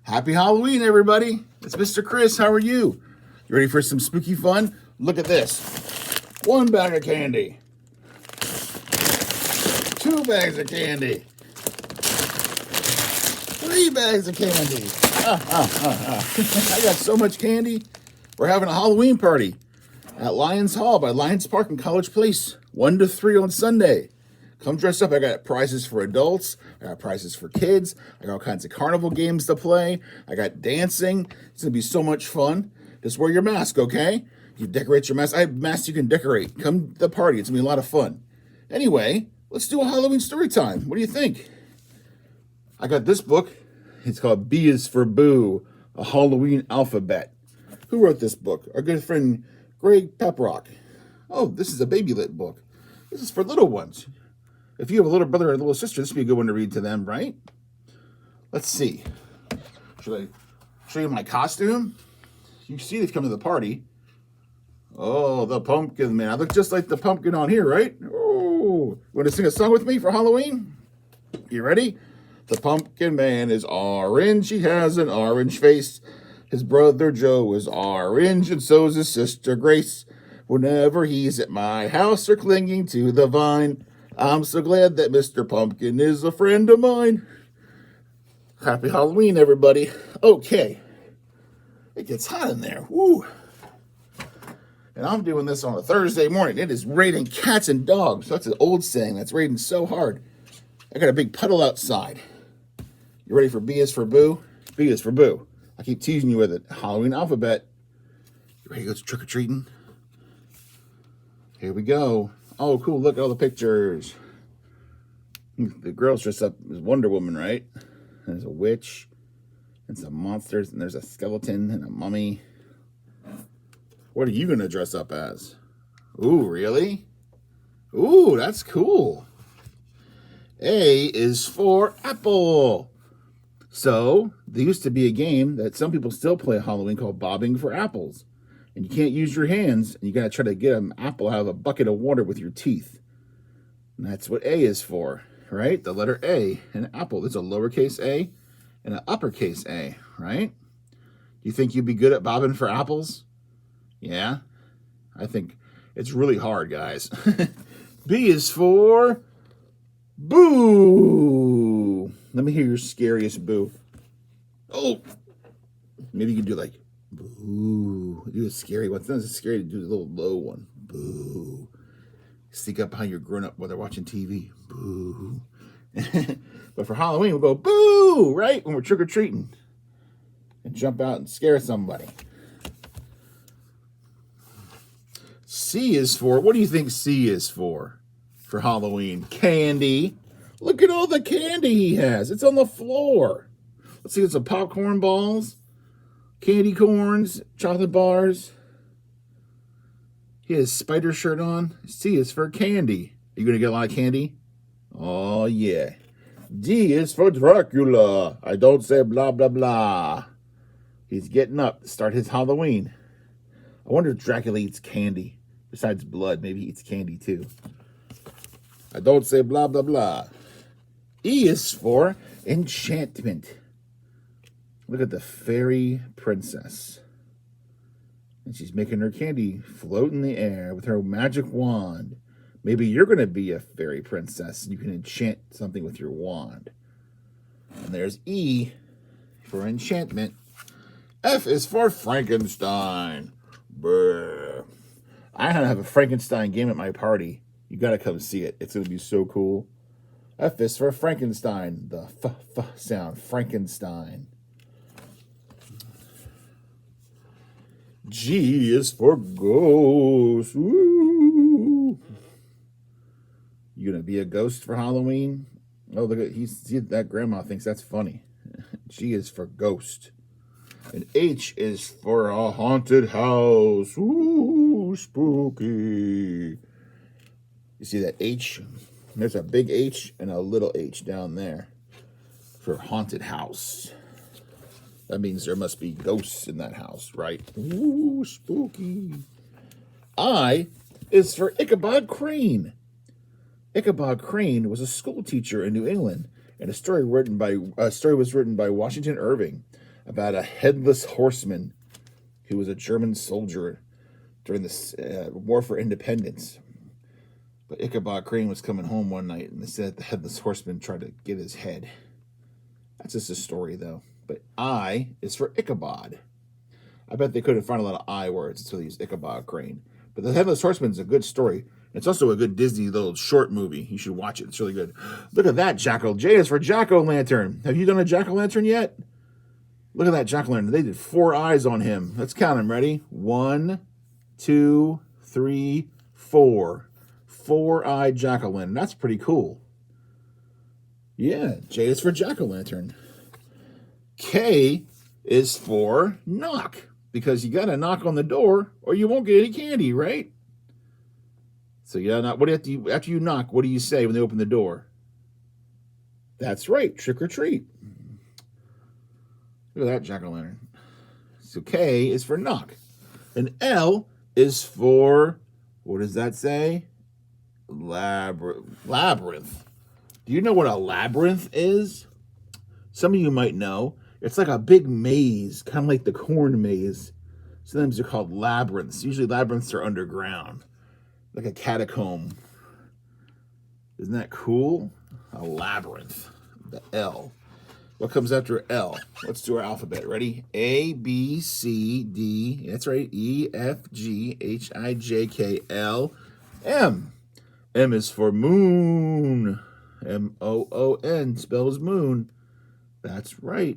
Happy Halloween, everybody. It's Mr. Chris. How are you? You ready for some spooky fun? Look at this. 1 bag of candy. 2 bags of candy. 3 bags of candy. I got so much candy. We're having a Halloween party at Lions Hall by Lions Park in College Place. 1 to 3 on Sunday. Come dress up. I got prizes for adults. I got prizes for kids. I got all kinds of carnival games to play. I got dancing. It's going to be so much fun. Just wear your mask, okay? You decorate your mask. I have masks you can decorate. Come to the party. It's going to be a lot of fun. Anyway, let's do a Halloween story time. What do you think? I got this book. It's called B is for Boo, a Halloween alphabet. Who wrote this book? Our good friend Greg Peprock. Oh, this is a baby lit book. This is for little ones. If you have a little brother or a little sister, this would be a good one to read to them, right? Let's see. Should I show you my costume? You see they've come to the party. Oh, the pumpkin man. I look just like the pumpkin on here, right? Oh, want to sing a song with me for Halloween? You ready? The pumpkin man is orange. He has an orange face. His brother Joe is orange, and so's his sister Grace. Whenever he's at my house or clinging to the vine, I'm so glad that Mr. Pumpkin is a friend of mine. Happy Halloween, everybody. Okay. It gets hot in there. Woo. And I'm doing this on a Thursday morning. It is raining cats and dogs. That's an old saying. That's raining so hard. I got a big puddle outside. You ready for B is for Boo? B is for Boo. I keep teasing you with it. Halloween alphabet. You ready to go trick-or-treating? Here we go. Oh, cool. Look at all the pictures. The girl's dressed up as Wonder Woman, right? There's a witch and some monsters, and there's a skeleton and a mummy. What are you going to dress up as? Ooh, really? Ooh, that's cool. A is for apple. So, there used to be a game that some people still play at Halloween called bobbing for apples. And you can't use your hands, and you got to try to get an apple out of a bucket of water with your teeth. And that's what A is for, right? The letter A, an apple. There's a lowercase a and an uppercase A, right? You think you'd be good at bobbing for apples? Yeah? I think it's really hard, guys. B is for Boo. Let me hear your scariest boo. Oh! Maybe you can do like boo. Do a scary one. It's not as scary to do a little low one. Boo. Sneak up behind your grown-up while they're watching TV. Boo. But for Halloween, we'll go boo, right? When we're trick-or-treating. And jump out and scare somebody. C is for, what do you think C is for Halloween? Candy. Look at all the candy he has. It's on the floor. Let's see, it's some popcorn balls, candy corns, chocolate bars. He has a spider shirt on. C is for candy. Are you going to get a lot of candy? Oh, yeah. D is for Dracula. I don't say blah, blah, blah. He's getting up to start his Halloween. I wonder if Dracula eats candy. Besides blood, maybe he eats candy too. I don't say blah, blah, blah. E is for enchantment. Look at the fairy princess. And she's making her candy float in the air with her magic wand. Maybe you're going to be a fairy princess and you can enchant something with your wand. And there's E for enchantment. F is for Frankenstein. Brr. I have a Frankenstein game at my party. You got to come see it. It's going to be so cool. F is for Frankenstein. The f sound. Frankenstein. G is for ghost. Woo. You gonna be a ghost for Halloween? Oh, look at that grandma thinks that's funny. G is for ghost. And H is for a haunted house. Ooh, spooky. You see that H? There's a big H and a little h down there for haunted house. That means there must be ghosts in that house, right? Ooh, spooky. I is for Ichabod Crane. Ichabod Crane was a school teacher in New England, and a story was written by Washington Irving. about a headless horseman who was a German soldier during the War for Independence. But Ichabod Crane was coming home one night, and they said the headless horseman tried to get his head. That's just a story, though. But I is for Ichabod. I bet they couldn't find a lot of I words until they used Ichabod Crane. But the headless horseman is a good story. It's also a good Disney little short movie. You should watch it. It's really good. Look at that, Jackal. J is for Jack-o'-lantern. Have you done a Jack-o'-lantern yet? Look at that Jack-o'-lantern. They did 4 eyes on him. Let's count them. Ready? 1, 2, 3, 4. 4-eyed Jack-o'-lantern. That's pretty cool. Yeah, J is for Jack-o'-lantern. K is for knock, because you got to knock on the door or you won't get any candy, right? So you gotta knock. What do you after you knock? What do you say when they open the door? That's right, trick or treat. Look at that Jack-o'-lantern. So K is for knock, and L is for, what does that say? Labyrinth. Do you know what a labyrinth is? Some of you might know. It's like a big maze, kind of like the corn maze. Sometimes they're called labyrinths. Usually labyrinths are underground, like a catacomb. Isn't that cool? A labyrinth. The L. What comes after L? Let's do our alphabet. Ready? A, B, C, D. That's right. E, F, G, H, I, J, K, L, M. M is for moon. M-O-O-N spells moon. That's right.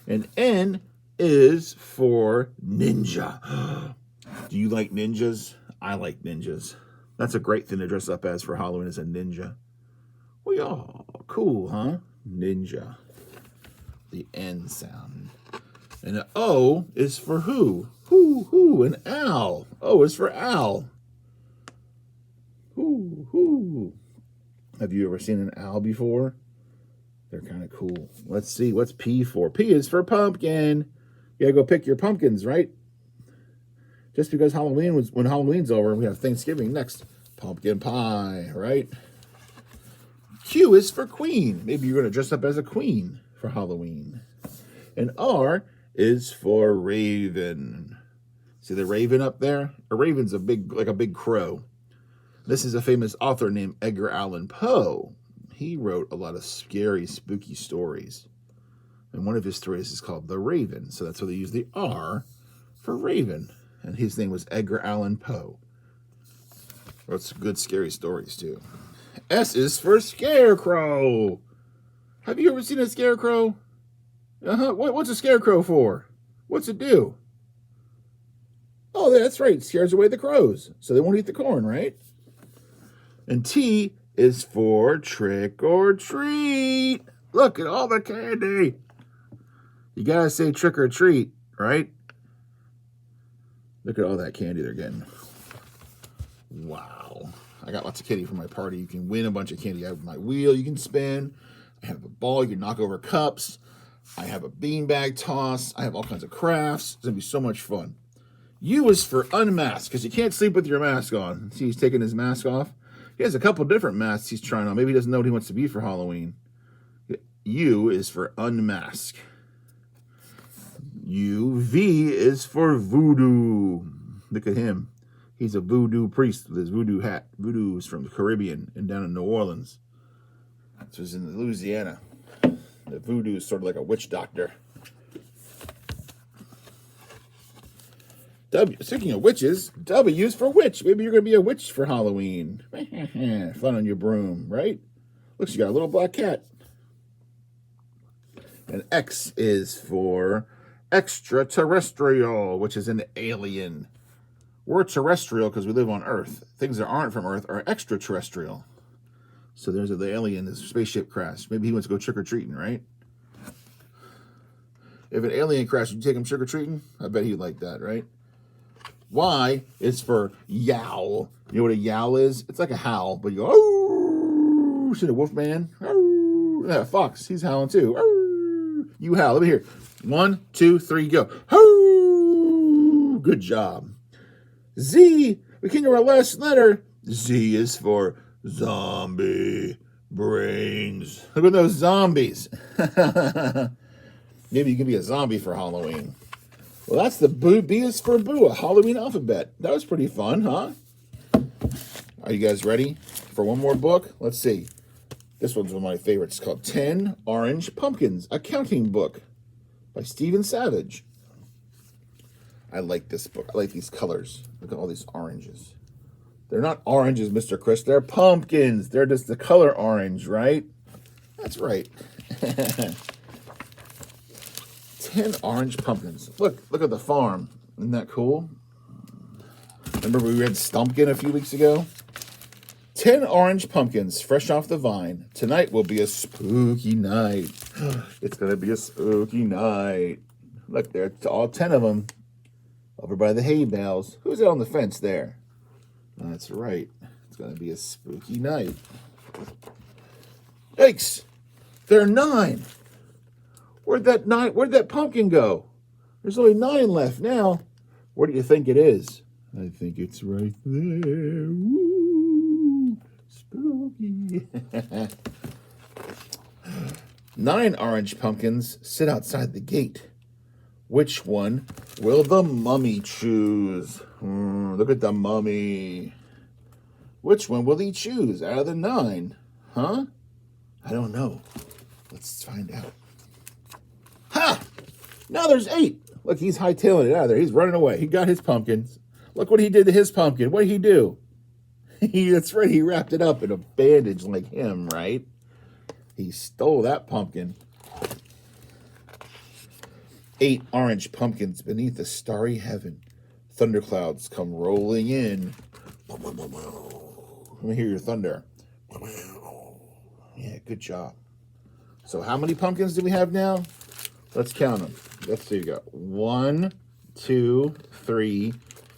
And N is for ninja. Do you like ninjas? I like ninjas. That's a great thing to dress up as for Halloween, as a ninja. Well, yeah, cool, huh? Ninja. The N sound. And the O is for who? Who, and owl. O is for owl. Who. Have you ever seen an owl before? They're kind of cool. Let's see, what's P for? P is for pumpkin. You gotta go pick your pumpkins, right? Just because when Halloween's over, we have Thanksgiving next. Pumpkin pie, right? Q is for queen. Maybe you're gonna dress up as a queen for Halloween. And R is for raven. See the raven up there? A raven's like a big crow. This is a famous author named Edgar Allan Poe. He wrote a lot of scary, spooky stories. And one of his stories is called The Raven. So that's why they use the R for raven. And his name was Edgar Allan Poe. Wrote some good, scary stories, too. S is for scarecrow. Have you ever seen a scarecrow? What's a scarecrow for? What's it do? Oh, that's right. It scares away the crows. So they won't eat the corn, right? And T is for trick or treat. Look at all the candy. You gotta say trick or treat, right? Look at all that candy they're getting. Wow. I got lots of candy for my party. You can win a bunch of candy. I have my wheel you can spin. I have a ball you can knock over cups. I have a beanbag toss. I have all kinds of crafts. It's gonna be so much fun. U is for unmasked, because you can't sleep with your mask on. See, he's taking his mask off. He has a couple different masks he's trying on. Maybe he doesn't know what he wants to be for Halloween. U is for unmask. V is for voodoo. Look at him. He's a voodoo priest with his voodoo hat. Voodoo is from the Caribbean and down in New Orleans. This was in Louisiana. The voodoo is sort of like a witch doctor. Speaking of witches, W is for witch. Maybe you're going to be a witch for Halloween. Fun on your broom, right? Looks, you got a little black cat. And X is for extraterrestrial, which is an alien. We're terrestrial because we live on Earth. Things that aren't from Earth are extraterrestrial. So there's the alien, this spaceship crash. Maybe he wants to go trick-or-treating, right? If an alien crashed, would you take him trick-or-treating? I bet he'd like that, right? Y is for yowl. You know what a yowl is? It's like a howl, but you go, oh, see the wolf man? Oh, yeah, fox, he's howling too. Oh, you howl. Let me hear. 1, 2, 3, go. Oh, good job. Z, we came to our last letter. Z is for zombie brains. Look at those zombies. Maybe you can be a zombie for Halloween. Well, that's the B is for Boo, a Halloween alphabet. That was pretty fun, huh? Are you guys ready for one more book? Let's see. This one's one of my favorites. It's called 10 Orange Pumpkins, a counting book by Stephen Savage. I like this book. I like these colors. Look at all these oranges. They're not oranges, Mr. Chris. They're pumpkins. They're just the color orange, right? That's right. 10 orange pumpkins. Look at the farm. Isn't that cool? Remember we read Stumpkin a few weeks ago? 10 orange pumpkins fresh off the vine. Tonight will be a spooky night. It's going to be a spooky night. Look, there, all 10 of them over by the hay bales. Who's out on the fence there? That's right. It's going to be a spooky night. Yikes! There are 9. Where'd that pumpkin go? There's only 9 left now. Where do you think it is? I think it's right there. Woo! Spooky. 9 orange pumpkins sit outside the gate. Which one will the mummy choose? Look at the mummy. Which one will he choose out of the 9? Huh? I don't know. Let's find out. Ha! Now there's 8. Look, he's hightailing it out of there. He's running away. He got his pumpkins. Look what he did to his pumpkin. What did he do? That's right. He wrapped it up in a bandage like him, right? He stole that pumpkin. 8 orange pumpkins beneath the starry heaven. Thunderclouds come rolling in. Let me hear your thunder. Yeah, good job. So how many pumpkins do we have now? Let's count them. Let's see. You got 1, 2, 3,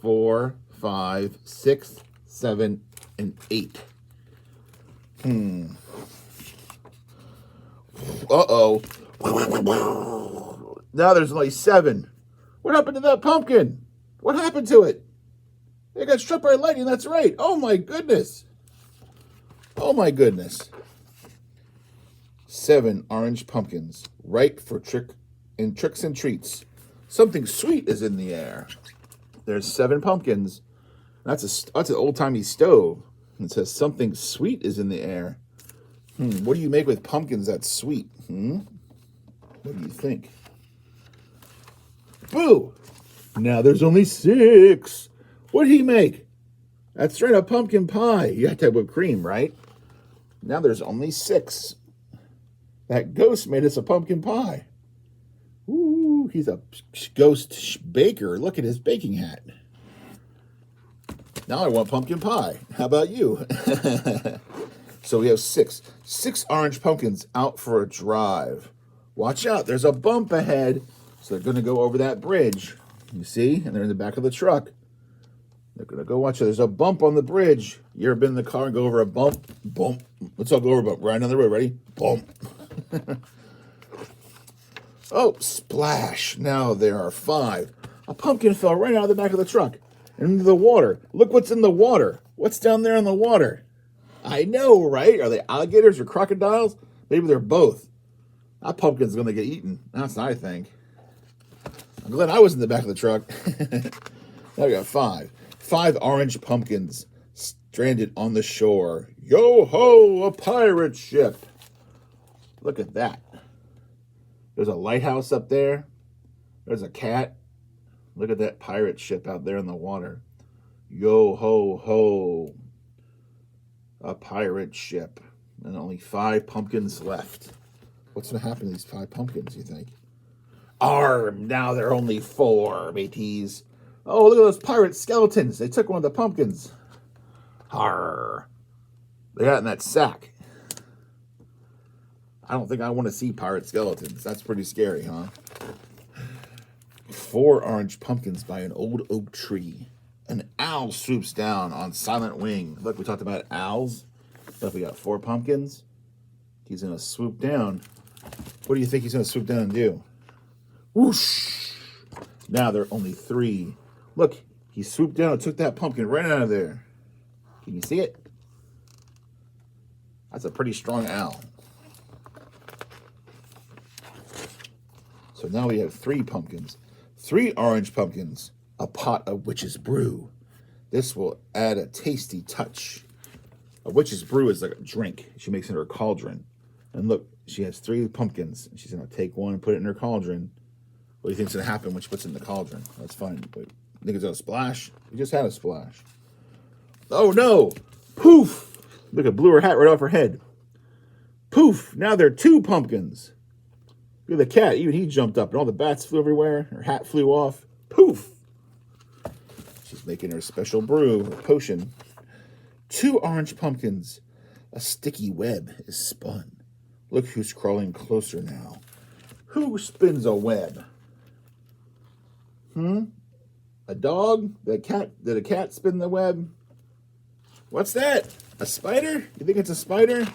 4, 5, 6, 7, and 8. Uh-oh. Now there's only 7. What happened to that pumpkin? What happened to it? It got struck by lightning, that's right. Oh my goodness. Oh my goodness. 7 orange pumpkins, ripe for tricks and treats. Something sweet is in the air. There's 7 pumpkins. That's an old-timey stove. It says something sweet is in the air. What do you make with pumpkins that's sweet? What do you think? Boo! Now there's only 6. What did he make? That's right, a pumpkin pie. You have to have whipped cream, right? Now there's only 6. That ghost made us a pumpkin pie. Ooh, he's a ghost baker. Look at his baking hat. Now I want pumpkin pie. How about you? So we have 6. 6 orange pumpkins out for a drive. Watch out, there's a bump ahead. So they're going to go over that bridge. You see? And they're in the back of the truck. They're going to go watch it. There's a bump on the bridge. You ever been in the car and go over a bump? Bump. Let's all go over a bump. Right on the road. Ready? Bump. Oh, splash. Now there are 5. A pumpkin fell right out of the back of the truck into the water. Look what's in the water. What's down there in the water? I know, right? Are they alligators or crocodiles? Maybe they're both. That pumpkin's going to get eaten. That's what I think. I'm glad I was in the back of the truck. Now we got 5. 5 orange pumpkins stranded on the shore. Yo-ho, a pirate ship. Look at that. There's a lighthouse up there. There's a cat. Look at that pirate ship out there in the water. Yo-ho-ho. A pirate ship. And only 5 pumpkins left. What's going to happen to these 5 pumpkins, you think? Now there are only 4, mateys. Oh, look at those pirate skeletons. They took one of the pumpkins. Arr. They got in that sack. I don't think I want to see pirate skeletons. That's pretty scary, huh? 4 orange pumpkins by an old oak tree. An owl swoops down on silent wing. Look, we talked about owls. Look, we got 4 pumpkins. He's going to swoop down. What do you think he's going to swoop down and do? Whoosh! Now there are only 3. Look, he swooped down and took that pumpkin right out of there. Can you see it? That's a pretty strong owl. So now we have 3 pumpkins. 3 orange pumpkins. A pot of witch's brew. This will add a tasty touch. A witch's brew is like a drink. She makes it in her cauldron. And look, she has 3 pumpkins. She's going to take one and put it in her cauldron. What do you think's going to happen when she puts it in the cauldron? That's fine. Wait, think it's going to splash? We just had a splash. Oh, no. Poof. Look, it blew her hat right off her head. Poof. Now there are 2 pumpkins. Look at the cat. Even he jumped up, and all the bats flew everywhere. Her hat flew off. Poof. She's making her special brew, her potion. 2 orange pumpkins. A sticky web is spun. Look who's crawling closer now. Who spins a web? A dog? Did a cat spin the web? What's that? A spider? You think it's a spider?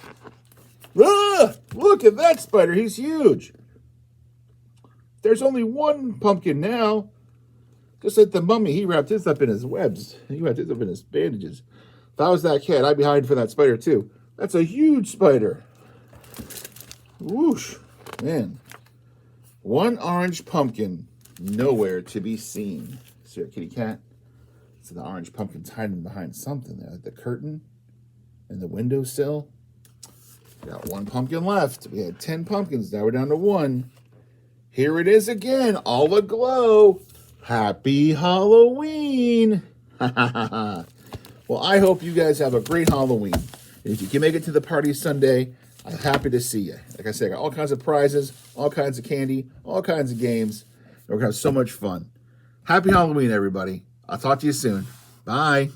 Ah! Look at that spider. He's huge. There's only 1 pumpkin now. Just like the mummy, he wrapped his up in his webs. He wrapped his up in his bandages. If I was that cat, I'd be hiding for that spider too. That's a huge spider. Whoosh. Man. 1 orange pumpkin, nowhere to be seen. See our kitty cat? So the orange pumpkin's hiding behind something there, like the curtain and the windowsill. Got 1 pumpkin left. We had 10 pumpkins. Now we're down to 1. Here it is again, all aglow. Happy Halloween. Well, I hope you guys have a great Halloween. And if you can make it to the party Sunday, I'm happy to see you. Like I said, I got all kinds of prizes, all kinds of candy, all kinds of games. And we're going to have so much fun. Happy Halloween, everybody. I'll talk to you soon. Bye.